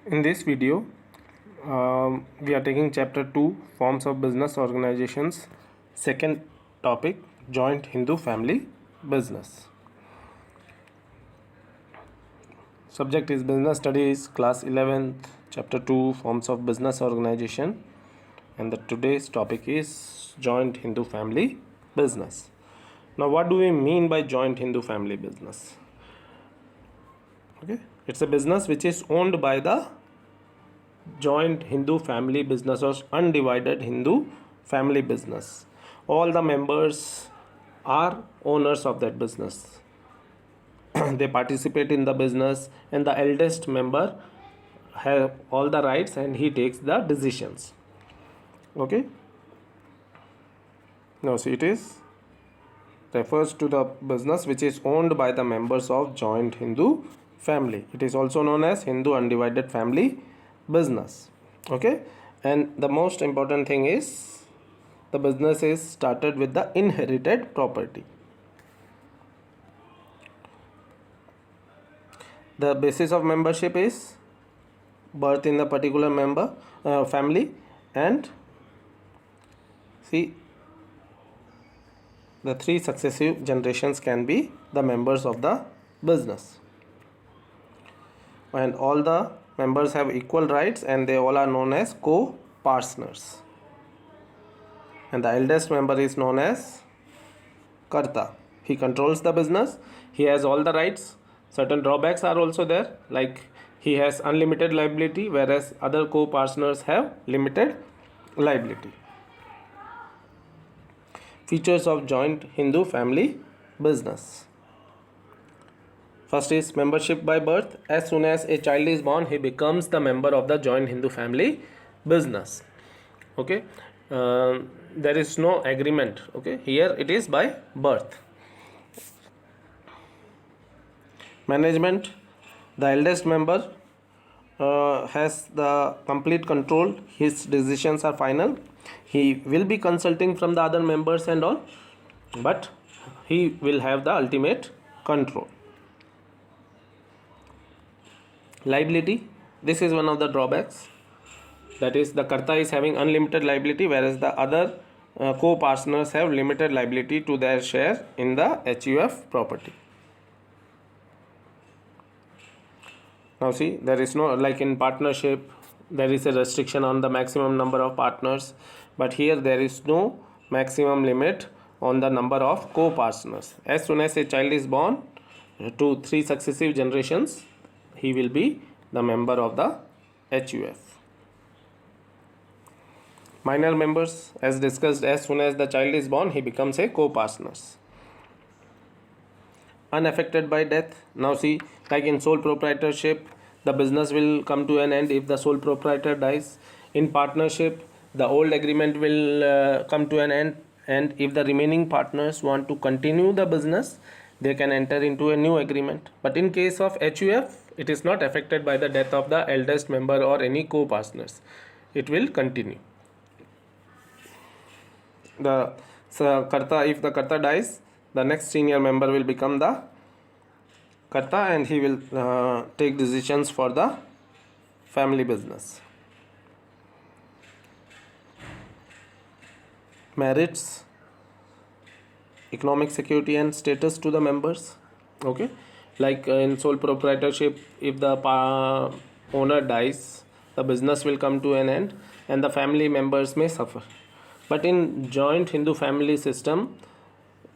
In this video, we are taking chapter 2 forms of business organizations. Second topic, joint Hindu family business. Subject is business studies, class 11th, chapter 2 forms of business organization. And the today's topic is joint Hindu family business. Now, what do we mean by joint Hindu family business? Okay, it's a business which is owned by the joint Hindu family business or undivided Hindu family business. All the members are owners of that business. They participate in the business, and the eldest member have all the rights and he takes the decisions. Okay. Now, see, it is refers to the business which is owned by the members of joint Hindu family. It is also known as Hindu undivided family business. Okay, and the most important thing is the business is started with the inherited property. The basis of membership is birth in the particular member family, and see, the three successive generations can be the members of the business, and all the members have equal rights and they all are known as co-partners, and the eldest member is known as Karta. He controls the business, he has all the rights. Certain drawbacks are also there, like he has unlimited liability, whereas other co-partners have limited liability. Features of joint Hindu family business. First is membership by birth. As soon as a child is born, he becomes the member of the joint Hindu family business. Okay, there is no agreement. Okay, here it is by birth. Management. The eldest member has the complete control. His decisions are final. He will be consulting from the other members and all, but he will have the ultimate control. Liability. This is one of the drawbacks. That is, the Karta is having unlimited liability, whereas the other co-partners have limited liability to their share in the HUF property. Now see, there is no, like in partnership, there is a restriction on the maximum number of partners, but here there is no maximum limit on the number of co-partners. As soon as a child is born, to 3 successive generations, he will be the member of the HUF. Minor members, as discussed, as soon as the child is born, he becomes a co-partner. Unaffected by death. Now see, like in sole proprietorship, the business will come to an end if the sole proprietor dies. In partnership, the old agreement will come to an end, and if the remaining partners want to continue the business, they can enter into a new agreement. But in case of HUF, it is not affected by the death of the eldest member or any co-partners. It will continue. If the Karta dies, the next senior member will become the Karta, and he will take decisions for the family business. Merits, economic security and status to the members. Okay, like in sole proprietorship, if the owner dies, the business will come to an end and the family members may suffer. But in joint Hindu family system,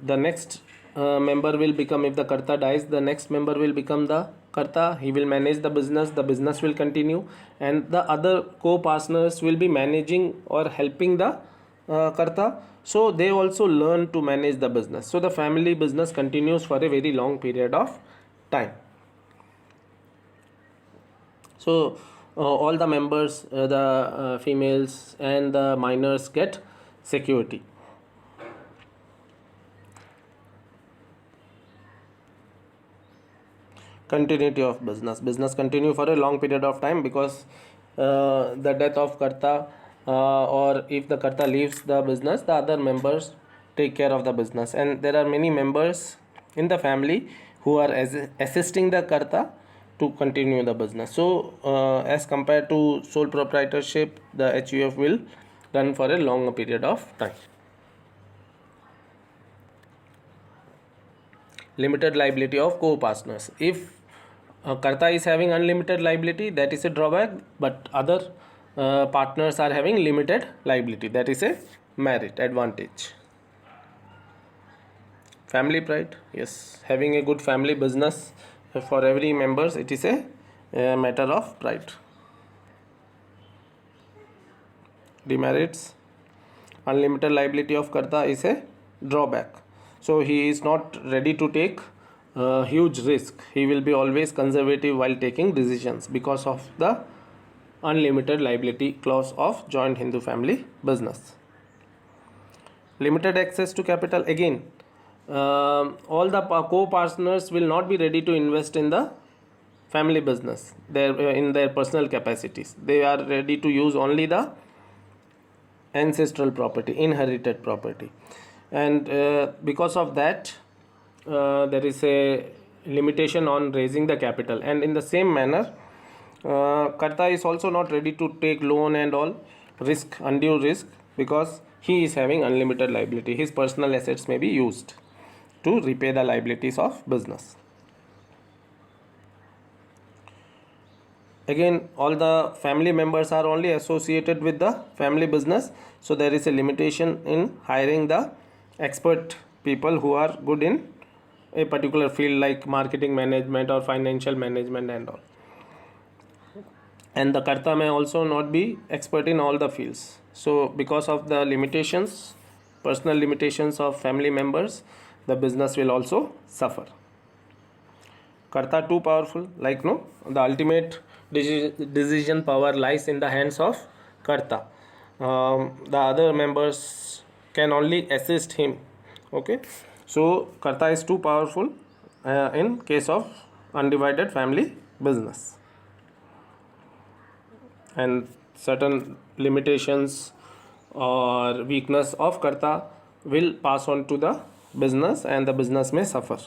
the next member will become, if the Karta dies, the next member will become the Karta. He will manage the business will continue, and the other co-partners will be managing or helping the Karta. So they also learn to manage the business. So the family business continues for a very long period of time. So all the members, the females and the minors get security. Continuity of business continue for a long period of time, because the death of Karta, or if the Karta leaves the business, the other members take care of the business, and there are many members in the family who are assisting the Karta to continue the business. So as compared to sole proprietorship, the HUF will run for a longer period of time. Limited liability of co-partners. If Karta is having unlimited liability, that is a drawback, but other partners are having limited liability, that is a merit advantage. Family pride, yes, having a good family business for every members, it is a matter of pride. Demerits, unlimited liability of Karta is a drawback, so he is not ready to take huge risk. He will be always conservative while taking decisions because of the unlimited liability clause of joint Hindu family business. Limited access to capital, again, all the co-partners will not be ready to invest in the family business in their personal capacities. They are ready to use only the ancestral property, inherited property, and because of that there is a limitation on raising the capital. And in the same manner, Karta is also not ready to take loan and all risk, undue risk, because he is having unlimited liability. His personal assets may be used to repay the liabilities of business. Again, all the family members are only associated with the family business, so there is a limitation in hiring the expert people who are good in a particular field like marketing management or financial management and all. And the Karta may also not be expert in all the fields. So because of the limitations, personal limitations of family members, the business will also suffer. Karta too powerful, like no, the ultimate decision power lies in the hands of Karta. The other members can only assist him. Okay, so Karta is too powerful in case of undivided family business. And certain limitations or weakness of Karta will pass on to the business, and the business may suffer.